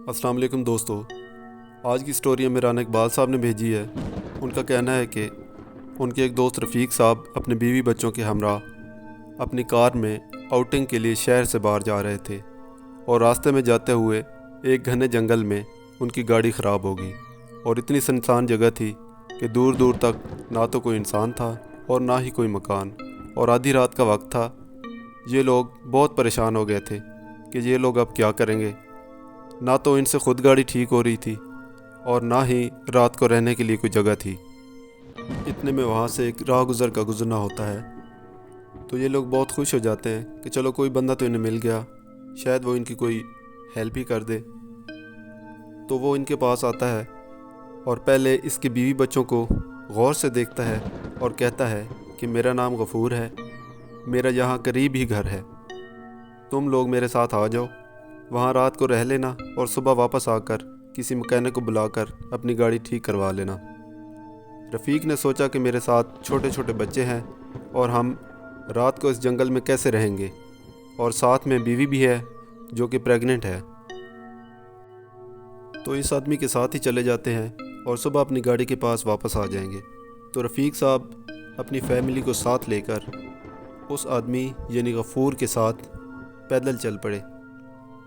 السلام علیکم دوستو، آج کی سٹوری ہمیں رانا اقبال صاحب نے بھیجی ہے۔ ان کا کہنا ہے کہ ان کے ایک دوست رفیق صاحب اپنے بیوی بچوں کے ہمراہ اپنی کار میں آؤٹنگ کے لیے شہر سے باہر جا رہے تھے اور راستے میں جاتے ہوئے ایک گھنے جنگل میں ان کی گاڑی خراب ہو گئی اور اتنی سنسان جگہ تھی کہ دور دور تک نہ تو کوئی انسان تھا اور نہ ہی کوئی مکان، اور آدھی رات کا وقت تھا۔ یہ لوگ بہت پریشان ہو گئے تھے کہ یہ لوگ اب کیا کریں گے۔ نہ تو ان سے خود گاڑی ٹھیک ہو رہی تھی اور نہ ہی رات کو رہنے کے لیے کوئی جگہ تھی۔ اتنے میں وہاں سے ایک راہ گزر کا گزرنا ہوتا ہے تو یہ لوگ بہت خوش ہو جاتے ہیں کہ چلو کوئی بندہ تو انہیں مل گیا، شاید وہ ان کی کوئی ہیلپ ہی کر دے۔ تو وہ ان کے پاس آتا ہے اور پہلے اس کے بیوی بچوں کو غور سے دیکھتا ہے اور کہتا ہے کہ میرا نام غفور ہے، میرا یہاں قریب ہی گھر ہے، تم لوگ میرے ساتھ آ جاؤ، وہاں رات کو رہ لینا اور صبح واپس آ کر کسی مکینک کو بلا کر اپنی گاڑی ٹھیک کروا لینا۔ رفیق نے سوچا کہ میرے ساتھ چھوٹے چھوٹے بچے ہیں اور ہم رات کو اس جنگل میں کیسے رہیں گے، اور ساتھ میں بیوی بھی ہے جو کہ پریگننٹ ہے۔ تو اس آدمی کے ساتھ ہی چلے جاتے ہیں اور صبح اپنی گاڑی کے پاس واپس آ جائیں گے۔ تو رفیق صاحب اپنی فیملی کو ساتھ لے کر اس آدمی یعنی غفور کے ساتھ پیدل چل پڑے،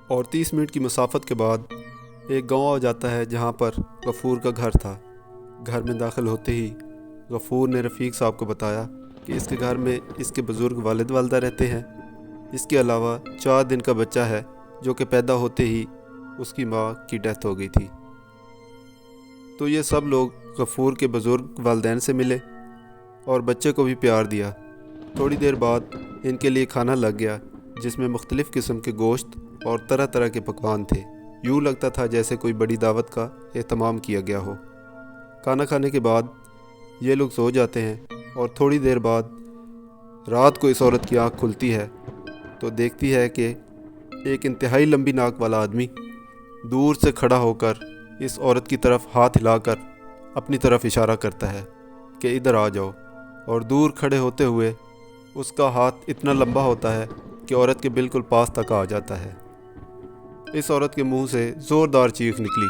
اور 30 منٹ کی مسافت کے بعد ایک گاؤں آ جاتا ہے جہاں پر غفور کا گھر تھا۔ گھر میں داخل ہوتے ہی غفور نے رفیق صاحب کو بتایا کہ اس کے گھر میں اس کے بزرگ والد والدہ رہتے ہیں، اس کے علاوہ 4 دن کا بچہ ہے جو کہ پیدا ہوتے ہی اس کی ماں کی ڈیتھ ہو گئی تھی۔ تو یہ سب لوگ غفور کے بزرگ والدین سے ملے اور بچے کو بھی پیار دیا۔ تھوڑی دیر بعد ان کے لیے کھانا لگ گیا جس میں مختلف قسم کے گوشت اور طرح طرح کے پکوان تھے، یوں لگتا تھا جیسے کوئی بڑی دعوت کا اہتمام کیا گیا ہو۔ کھانا کھانے کے بعد یہ لوگ سو جاتے ہیں اور تھوڑی دیر بعد رات کو اس عورت کی آنکھ کھلتی ہے تو دیکھتی ہے کہ ایک انتہائی لمبی ناک والا آدمی دور سے کھڑا ہو کر اس عورت کی طرف ہاتھ ہلا کر اپنی طرف اشارہ کرتا ہے کہ ادھر آ جاؤ، اور دور کھڑے ہوتے ہوئے اس کا ہاتھ اتنا لمبا ہوتا ہے کہ عورت کے بالکل پاس تک آ جاتا ہے۔ اس عورت کے منہ سے زوردار چیخ نکلی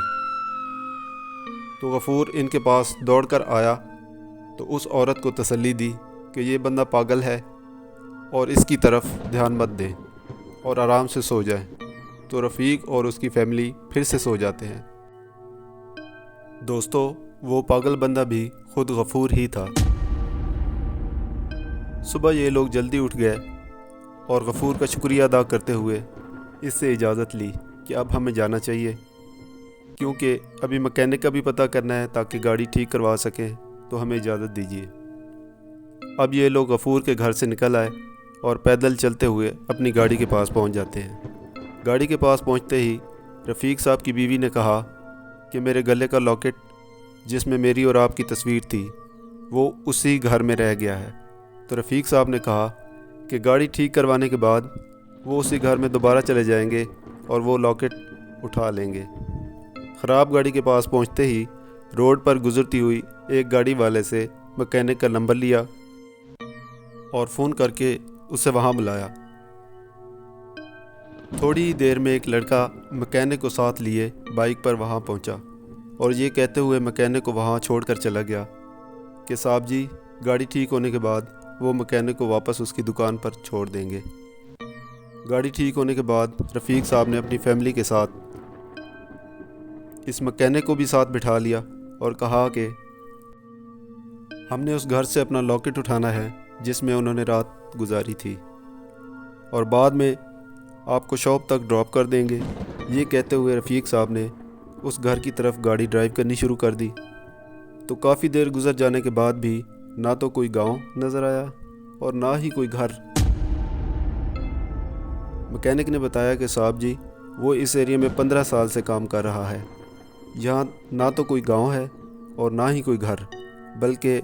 تو غفور ان کے پاس دوڑ کر آیا تو اس عورت کو تسلی دی کہ یہ بندہ پاگل ہے اور اس کی طرف دھیان مت دیں اور آرام سے سو جائیں۔ تو رفیق اور اس کی فیملی پھر سے سو جاتے ہیں۔ دوستو، وہ پاگل بندہ بھی خود غفور ہی تھا۔ صبح یہ لوگ جلدی اٹھ گئے اور غفور کا شکریہ ادا کرتے ہوئے اس سے اجازت لی کہ اب ہمیں جانا چاہیے، کیونکہ ابھی مکینک کا بھی پتہ کرنا ہے تاکہ گاڑی ٹھیک کروا سکیں، تو ہمیں اجازت دیجیے۔ اب یہ لوگ غفور کے گھر سے نکل آئے اور پیدل چلتے ہوئے اپنی گاڑی کے پاس پہنچ جاتے ہیں۔ گاڑی کے پاس پہنچتے ہی رفیق صاحب کی بیوی نے کہا کہ میرے گلے کا لاکٹ جس میں میری اور آپ کی تصویر تھی وہ اسی گھر میں رہ گیا ہے۔ تو رفیق صاحب نے کہا کہ گاڑی ٹھیک کروانے کے بعد وہ اسی گھر میں دوبارہ چلے جائیں گے اور وہ لاکٹ اٹھا لیں گے۔ خراب گاڑی کے پاس پہنچتے ہی روڈ پر گزرتی ہوئی ایک گاڑی والے سے مکینک کا نمبر لیا اور فون کر کے اسے وہاں بلایا۔ تھوڑی ہی دیر میں ایک لڑکا مکینک کو ساتھ لیے بائک پر وہاں پہنچا اور یہ کہتے ہوئے مکینک کو وہاں چھوڑ کر چلا گیا کہ صاحب جی گاڑی ٹھیک ہونے کے بعد وہ مکینک کو واپس اس کی دکان پر چھوڑ دیں گے۔ گاڑی ٹھیک ہونے کے بعد رفیق صاحب نے اپنی فیملی کے ساتھ اس مکینک کو بھی ساتھ بٹھا لیا اور کہا کہ ہم نے اس گھر سے اپنا لاکٹ اٹھانا ہے جس میں انہوں نے رات گزاری تھی، اور بعد میں آپ کو شاپ تک ڈراپ کر دیں گے۔ یہ کہتے ہوئے رفیق صاحب نے اس گھر کی طرف گاڑی ڈرائیو کرنی شروع کر دی۔ تو کافی دیر گزر جانے کے بعد بھی نہ تو کوئی گاؤں نظر آیا اور نہ ہی کوئی گھر۔ مکینک نے بتایا کہ صاحب جی وہ اس ایریا میں 15 سال سے کام کر رہا ہے، یہاں نہ تو کوئی گاؤں ہے اور نہ ہی کوئی گھر، بلکہ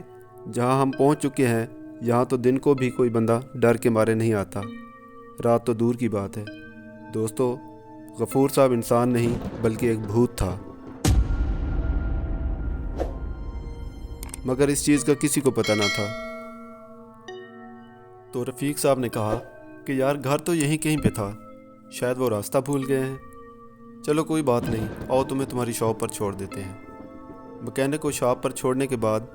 جہاں ہم پہنچ چکے ہیں یہاں تو دن کو بھی کوئی بندہ ڈر کے مارے نہیں آتا، رات تو دور کی بات ہے۔ دوستو، غفور صاحب انسان نہیں بلکہ ایک بھوت تھا، مگر اس چیز کا کسی کو پتہ نہ تھا۔ تو رفیق صاحب نے کہا کہ یار گھر تو یہیں کہیں پہ تھا، شاید وہ راستہ بھول گئے ہیں۔ चलो कोई बात नहीं, आओ तुम्हें तुम्हारी शॉप पर छोड़ देते हैं। मैकेनिक को शॉप पर छोड़ने के बाद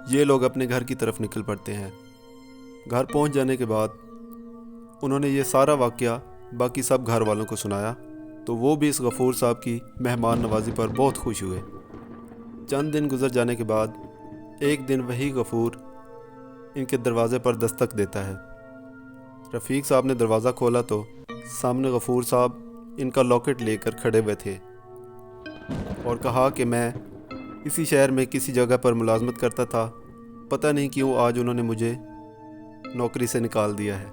ये लोग अपने घर की तरफ निकल पड़ते हैं। घर पहुंच जाने के बाद उन्होंने ये सारा वाक़या बाकी सब घर वालों को सुनाया, तो वो भी इस गफ़ूर साहब की मेहमान नवाजी पर बहुत खुश हुए। चंद दिन गुजर जाने के बाद एक दिन वही गफ़ूर इनके दरवाज़े पर दस्तक देता है। रफ़ीक साहब ने दरवाज़ा खोला तो सामने गफ़ूर साहब इनका लॉकेट लेकर खड़े हुए थे और कहा कि मैं इसी शहर में किसी जगह पर मुलाजमत करता था, पता नहीं क्यों आज उन्होंने मुझे नौकरी से निकाल दिया है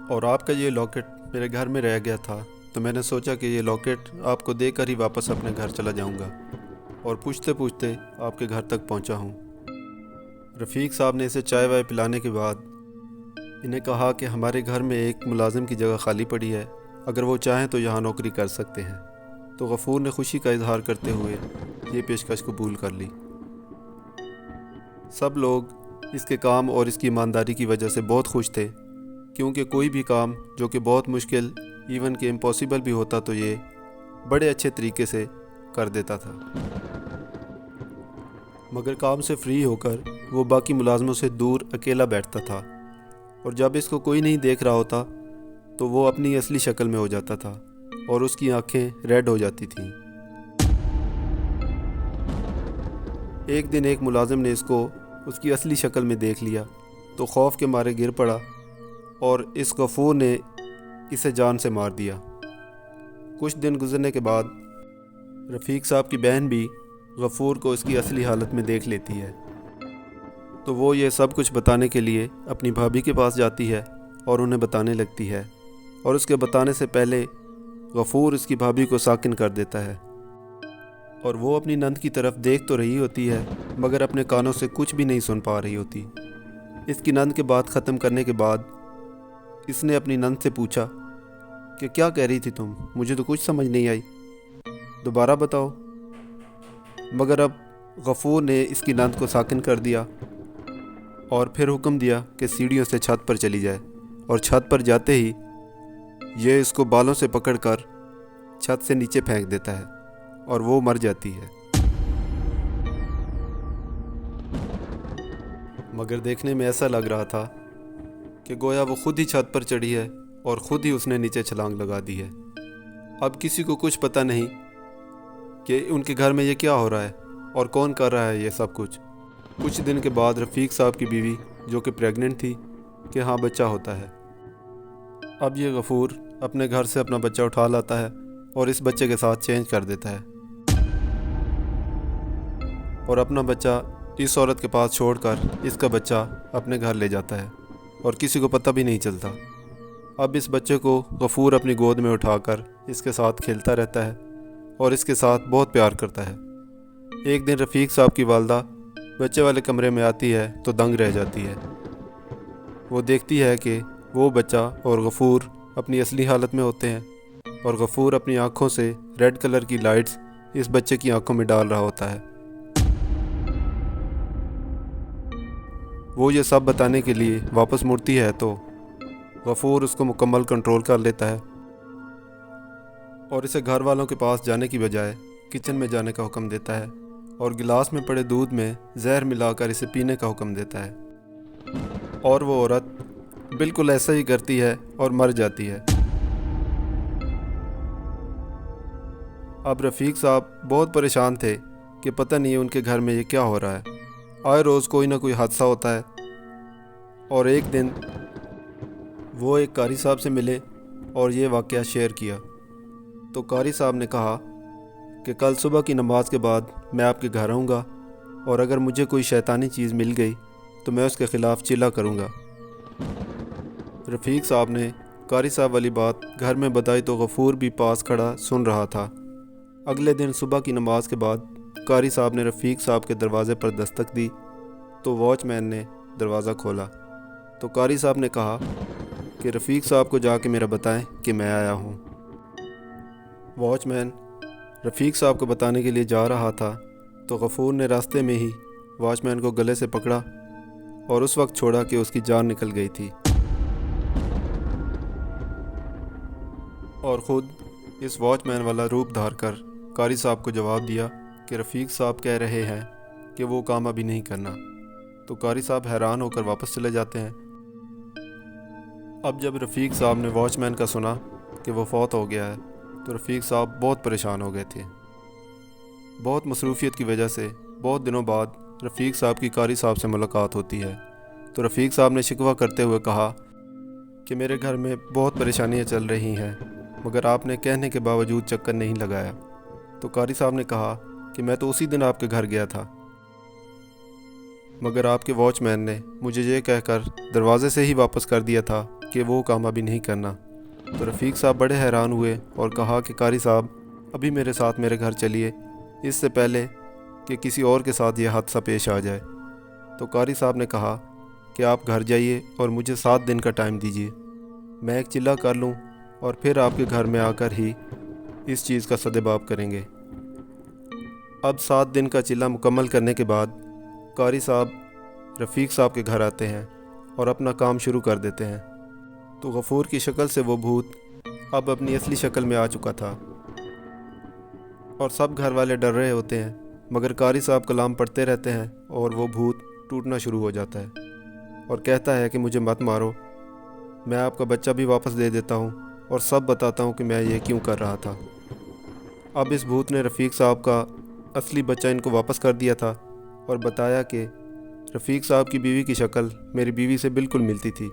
और आपका ये लॉकेट मेरे घर में रह गया था, तो मैंने सोचा कि ये लॉकेट आपको देकर ही वापस अपने घर चला जाऊंगा और पूछते पूछते आपके घर तक पहुंचा हूं। रफ़ीक साहब ने इसे चाय वाय पिलाने के बाद इन्हें कहा कि हमारे घर में एक मुलाजिम की जगह खाली पड़ी है, अगर वो चाहें तो यहाँ नौकरी कर सकते हैं। तो गफ़ूर ने खुशी का इजहार करते हुए ये पेशकश कबूल कर ली। सब लोग इसके काम और इसकी ईमानदारी की वजह से बहुत खुश थे, क्योंकि कोई भी काम जो कि बहुत मुश्किल इवन कि इम्पॉसिबल भी होता तो ये बड़े अच्छे तरीके से कर देता था। मगर काम से फ्री होकर वो बाकी मुलाजमों से दूर अकेला बैठता था और जब इसको कोई नहीं देख रहा होता तो वो अपनी असली शक्ल में हो जाता था और उसकी आंखें रेड हो जाती थीं। एक दिन एक मुलाजिम ने इसको उसकी असली शक्ल में देख लिया तो खौफ के मारे गिर पड़ा और इस गफ़ूर ने इसे जान से मार दिया। कुछ दिन गुजरने के बाद रफ़ीक साहब की बहन भी गफ़ूर को इसकी असली हालत में देख लेती है, तो वो ये सब कुछ बताने के लिए अपनी भाभी के पास जाती है और उन्हें बताने लगती है और उसके बताने से पहले गफ़ूर इसकी भाभी को साकिन कर देता है और वो अपनी नंद की तरफ देख तो रही होती है मगर अपने कानों से कुछ भी नहीं सुन पा रही होती। इसकी नंद के बात ख़त्म करने के बाद इसने अपनी नंद से पूछा कि क्या कह रही थी तुम, मुझे तो कुछ समझ नहीं आई, दोबारा बताओ। मगर अब गफ़ूर ने इसकी नंद को साकिन कर दिया और फिर हुक्म दिया कि सीढ़ियों से छत पर चली जाए और छत पर जाते ही ये इसको बालों से पकड़कर छत से नीचे फेंक देता है और वो मर जाती है। मगर देखने में ऐसा लग रहा था कि गोया वो खुद ही छत पर चढ़ी है और ख़ुद ही उसने नीचे छलांग लगा दी है। अब किसी को कुछ पता नहीं कि उनके घर में ये क्या हो रहा है और कौन कर रहा है ये सब कुछ। कुछ दिन के बाद रफ़ीक साहब की बीवी जो कि प्रेग्नेंट थी कि हाँ बच्चा होता है। अब ये गफ़ूर अपने घर से अपना बच्चा उठा लाता है और इस बच्चे के साथ चेंज कर देता है और अपना बच्चा इस औरत के पास छोड़कर इसका बच्चा अपने घर ले जाता है और किसी को पता भी नहीं चलता। अब इस बच्चे को गफ़ूर अपनी गोद में उठाकर इसके साथ खेलता रहता है और इसके साथ बहुत प्यार करता है। एक दिन रफ़ीक साहब की वालदा बच्चे वाले कमरे में आती है तो दंग रह जाती है। वो देखती है कि वो बच्चा और गफ़ूर अपनी असली हालत में होते हैं और गफ़ूर अपनी आँखों से रेड कलर की लाइट्स इस बच्चे की आंखों में डाल रहा होता है। वो ये सब बताने के लिए वापस मुड़ती है तो गफ़ूर उसको मुकम्मल कंट्रोल कर लेता है और इसे घर वालों के पास जाने की बजाय किचन में जाने का हुक्म देता है और गिलास में पड़े दूध में जहर मिलाकर इसे पीने का हुक्म देता है और वो औरत बिल्कुल ऐसा ही करती है और मर जाती है। अब रफ़ीक साहब बहुत परेशान थे कि पता नहीं उनके घर में ये क्या हो रहा है। आए रोज़ कोई ना कोई हादसा होता है और एक दिन वो एक कारी साहब से मिले और ये वाक़या शेयर किया तो कारी साहब ने कहा कि कल सुबह की नमाज के बाद मैं आपके घर आऊँगा और अगर मुझे कोई शैतानी चीज़ मिल गई तो मैं उसके ख़िलाफ़ चिल्ला करूँगा। रफ़ीक साहब ने कारी साहब वाली बात घर में बताई तो गफ़ूर भी पास खड़ा सुन रहा था। अगले दिन सुबह की नमाज के बाद कारी साहब ने रफ़ीक साहब के दरवाज़े पर दस्तक दी तो वॉचमैन ने दरवाज़ा खोला तो कारी साहब ने कहा कि रफ़ीक साहब को जाके मेरा बताएं कि मैं आया हूँ। वॉचमैन रफ़ीक साहब को बताने के लिए जा रहा था तो गफ़ूर ने रास्ते में ही वॉचमैन को गले से पकड़ा और उस वक्त छोड़ा कि उसकी जान निकल गई थी और ख़ुद इस वॉचमैन वाला रूप धार कर कारी साहब को जवाब दिया कि रफ़ीक साहब कह रहे हैं कि वो काम अभी नहीं करना। तो कारी साहब हैरान होकर वापस चले जाते हैं। अब जब रफ़ीक साहब ने वॉचमैन का सुना कि वो फौत हो गया है तो रफ़ीक साहब बहुत परेशान हो गए थे। बहुत मसरूफियत की वजह से बहुत दिनों बाद रफ़ीक साहब की कारी साहब से मुलाकात होती है। तो रफ़ीक साहब ने शिकवा करते हुए कहा कि मेरे घर में बहुत परेशानियां चल रही हैं, मगर आपने कहने के बावजूद चक्कर नहीं लगाया। तो कारी साहब ने कहा कि मैं तो उसी दिन आपके घर गया था, मगर आपके वॉचमैन ने मुझे ये कहकर दरवाज़े से ही वापस कर दिया था कि वो काम अभी नहीं करना। तो रफ़ीक साहब बड़े हैरान हुए और कहा कि कारी साहब अभी मेरे साथ मेरे घर चलिए, इससे पहले कि किसी और के साथ ये हादसा पेश आ जाए। तो कारी साहब ने कहा कि आप घर जाइए और मुझे 7 दिन का टाइम दीजिए, मैं एक चिल्ला कर लूँ और फिर आपके घर में आकर ही इस चीज़ का सदेबाब करेंगे। अब 7 दिन का चिल्ला मुकम्मल करने के बाद कारी साहब रफ़ीक साहब के घर आते हैं और अपना काम शुरू कर देते हैं। तो गफ़ूर की शक्ल से वो भूत अब अपनी असली शक्ल में आ चुका था और सब घर वाले डर रहे होते हैं, मगर कारी साहब कलाम पढ़ते रहते हैं और वो भूत टूटना शुरू हो जाता है और कहता है कि मुझे मत मारो, मैं आपका बच्चा भी वापस दे देता हूँ और सब बताता हूँ कि मैं ये क्यों कर रहा था। अब इस भूत ने रफ़ीक साहब का असली बच्चा इनको वापस कर दिया था और बताया कि रफ़ीक साहब की बीवी की शक्ल मेरी बीवी से बिल्कुल मिलती थी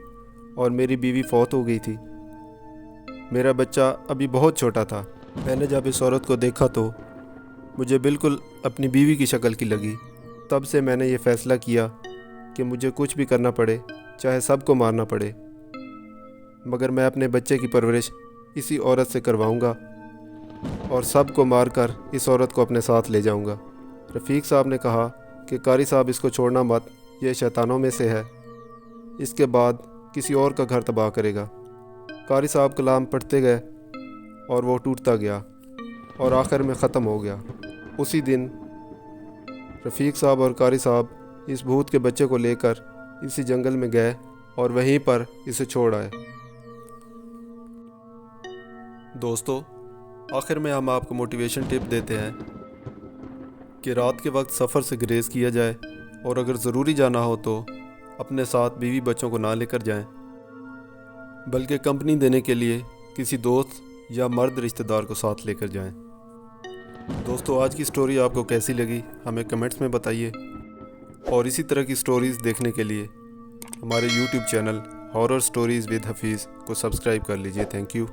और मेरी बीवी फौत हो गई थी। मेरा बच्चा अभी बहुत छोटा था। मैंने जब इस औरत को देखा तो मुझे बिल्कुल अपनी बीवी की शक्ल की लगी। तब से मैंने ये फ़ैसला किया कि मुझे कुछ भी करना पड़े, चाहे सबको मारना पड़े, मगर मैं अपने बच्चे की परवरिश इसी औरत से करवाऊंगा और सबको मारकर इस औरत को अपने साथ ले जाऊंगा। रफ़ीक साहब ने कहा कि कारी साहब इसको छोड़ना मत, ये शैतानों में से है, इसके बाद किसी और का घर तबाह करेगा। कारी साहब कलाम पढ़ते गए और वो टूटता गया और आखिर में ख़त्म हो गया। उसी दिन रफ़ीक साहब और कारी साहब इस भूत के बच्चे को लेकर इसी जंगल में गए और वहीं पर इसे छोड़ आए। दोस्तों, आखिर में हम आपको मोटिवेशन टिप देते हैं कि रात के वक्त सफ़र से गुरेज किया जाए और अगर ज़रूरी जाना हो तो अपने साथ बीवी बच्चों को ना लेकर जाएं, बल्कि कंपनी देने के लिए किसी दोस्त या मर्द रिश्तेदार को साथ लेकर जाएं। दोस्तों, आज की स्टोरी आपको कैसी लगी हमें कमेंट्स में बताइए और इसी तरह की स्टोरीज़ देखने के लिए हमारे YouTube channel horror stories with Hafeez को सब्सक्राइब कर लीजिए। Thank you.